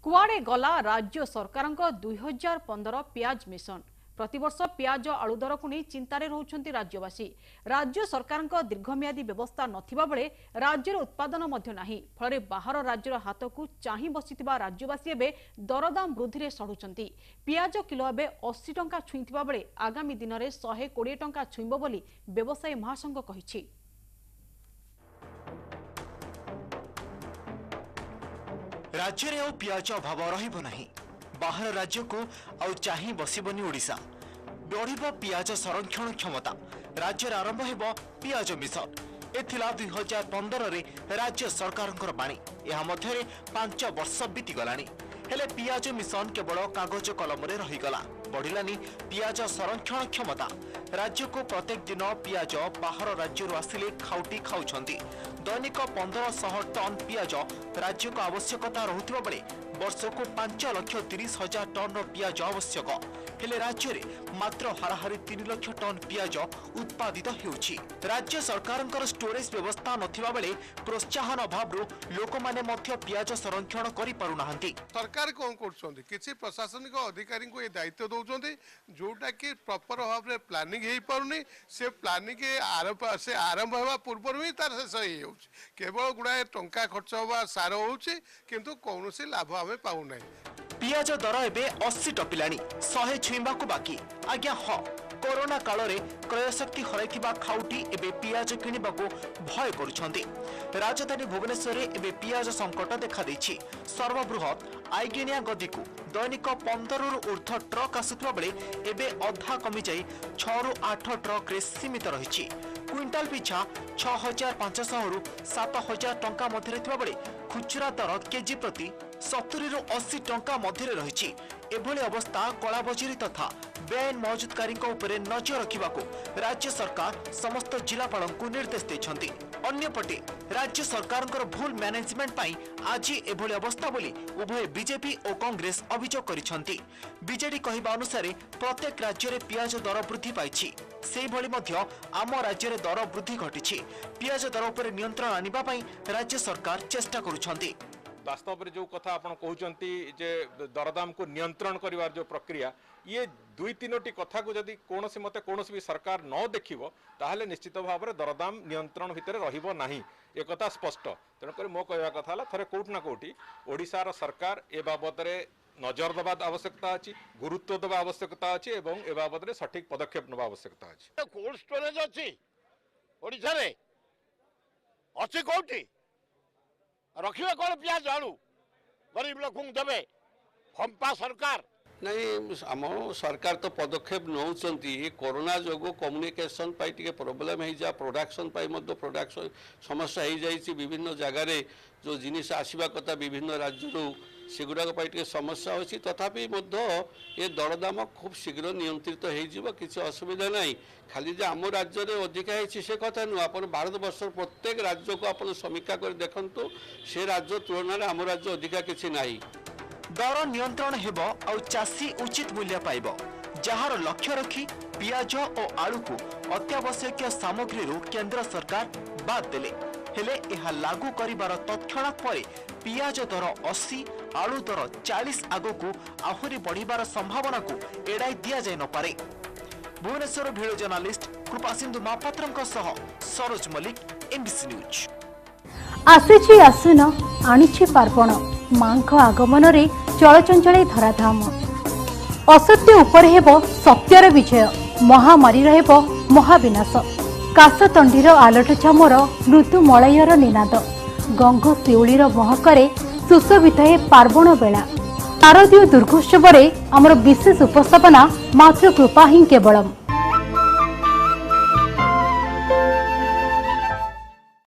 कुआडे गला राज्य सरकार 2015 प्याज मिशन प्रतिवर्ष प्याज आलू दर को नहीं चिंतार रहउछंती राज्यवासी। राज्य सरकार दीर्घम्यादी व्यवस्था नथिबा बेले राज्यर उत्पादन मध्य नाही, फल बाहर राज्यर हाथ को चाहि बसिथिबा राज्यवासी एबे दरदाम वृद्धि रे सड़ुछंती। प्याज किलो एबे 80 टंका छुईथिबा बेले आगामी दिन में 120 टंका छुईबो बोली व्यवसायी महासंघ कहिछि। राज्य में पियाज अभाव रहिबो नहीं, बाहर राज्य को आउ चाहि बसिबनी ओडिशा। बढ़िबो पियाज संरक्षण क्षमता, राज्य आरंभ हेबो पियाज मिशन। एथिला 2015 रे राज्य सरकारंकर बाणी। यह मध्यरे 5 वर्ष बीती गलानी, हेले पियाज मिशन केवल कागज कलम रे रहीगला। बढ़िलानी पियाज संरक्षण क्षमता। राज्य को प्रत्येक दिन पियाज बाहर राज्य आसिले खाउटी खाउछंती। दैनिक 1500 टन पियाज राज्य को आवश्यकता रहुथिबा बेले वर्ष को 5,30,000 टन पियाज आवश्यक, हेले राज्य में मात्र हाराहारी 3 लाख टन पियाज उत्पादित हेउछि। राज्य सरकारंकर स्टोरेज व्यवस्था नथिबा बेले प्रोत्साहन अभाव लोक माने मध्य पियाज संरक्षण करि पारु नाहंती। सरकार कोन करछोंती, किछि प्रशासनिक अधिकारी को ए दायित्व दउछोंती जोटा कि प्रॉपर भाव रे प्लानिंग हेई पारुनी। से प्लानिंग आरंभ हेबा पूर्व ही तार शेष हेई होछि। केवल गुडा टंका खर्च होबा सार होछि, किंतु कोनोसी लाभ हमें पाउ नै। पियाज दर एबे 80 टपिलानी, 100 छुईबा को बाकी। आज्ञा हाँ, कोरोना काल रे क्रयशक्ति हराइथिबा खाउटी एबे पियाज किनिबा को भय करुछंती। राजधानी भुवनेश्वर एबे पियाज संकट देखा देछि। सर्वबृहत आइगेनिया गदी को दैनिक 15 रु ऊर्ध्व ट्रक आसुथिबा बेले एबे अधा कमी जाई 6 रु 8 ट्रक रे सीमित रहिछि। क्विंटाल पिछा 6,500 रु 7,000 टंका मध्य थिबा बेले खुचरा दर केजी प्रति 70 रु 80 टंका मध्य रहिछि। एभली अवस्था कलाबजारी तथा बेआईन मौजूदकारी उपरे नजर रखा राज्य सरकार समस्त जिलापाल को निर्देश देछंती। अन्यपटे राज्य सरकार भूल मैनेजमेंट पाई आज एभली अवस्था बोली उभय बीजेपी और कांग्रेस अभियोग करिसंती। बीजेडी कहिबा अनुसार प्रत्येक राज्य में पियाज दर वृद्धि पाइछि, सेहि भली मध्य आम राज्य में दर वृद्धि घटिछि। पियाज दर उपर नियंत्रण आनिबा पई राज्य सरकार चेष्टा करुछंती। वास्तव में जो कथा आप कहते जे दरदाम को नियंत्रण करिवार जो प्रक्रिया, ये 2-3टी कथा को जदि कोनोसी मते कोनोसी भी सरकार न देखिबो ताहले निश्चित भाव में दरदाम नियंत्रण भितर रहिबो नाही, ए कथा स्पष्ट। तेणुक मो कहवा कथा हला थरे कोउट ना कोउटी ओडिशार सरकार ए बाबद रे नजर दबा आवश्यकता अछि, गुरुत्व दबा आवश्यकता अछि एवं ए बाबद रे सठिक पदक्षेप नबा आवश्यकता अछि। कोल्ड स्टोरेज अछि ओडिसा रे अछि कोउटी रखिए कौन प्याज आलू गरीब लोक देवे फंपा सरकार नहीं। आम सरकार तो पदक्षेप नौचंती कोरोना जोगो कम्युनिकेशन पाई टिके प्रोब्लेम हो जा, प्रोडक्शन पाई मध्य प्रोडक्शन समस्या हो जाइए। विभिन्न जगार जो जिनिस आसवा कथा विभिन्न राज्य सेगुड़ाक टिके समस्या होची, तथापि मध्य ये दरदाम खूब शीघ्र नियंत्रित हो किसी असुविधा नहीं। खाली जे आम राज्य में अधिका है से कथा नुह, आप भारत वर्ष प्रत्येक राज्य को आप समीक्षा कर देखु से राज्य तुलन में आम राज्य अधिका किसी नहीं। दर नियंत्रण हेबो और चाषी उचित मूल्य पाइबो, जहार लक्ष्य रखी पियाज और आलू को अत्यावश्यक सामग्री केंद्र सरकार बाद देले। हेले यह लागू करिबार तत्क्षणात परे पियाज दर 80, आलू दर 40 आगो को आहुरी बढ़िबार संभावना को एड़ाई दिया जाय न पारे। भुवनेश्वर भिडियो जर्नालिस्ट कृपा सिंधु महापात्रଙ୍କ सह सरोज मलिक, एमबीसी न्यूज। आसीछि आसुन आनिछि पार्वण, मांख आगमन रे चलचंचले धराधाम। असत्य उपर हेबो सत्यर विजय, महामारी रहेबो महाविनाश। काशतंडीर आलट छामर मृत्यु मलयर निनाद, गंग शिउलीर महकरे सुशोभित हे पार्वण बेला। शारदीय दुर्गोत्सव आमर विशेष उपस्थापना मात्र कृपा ही केवलम।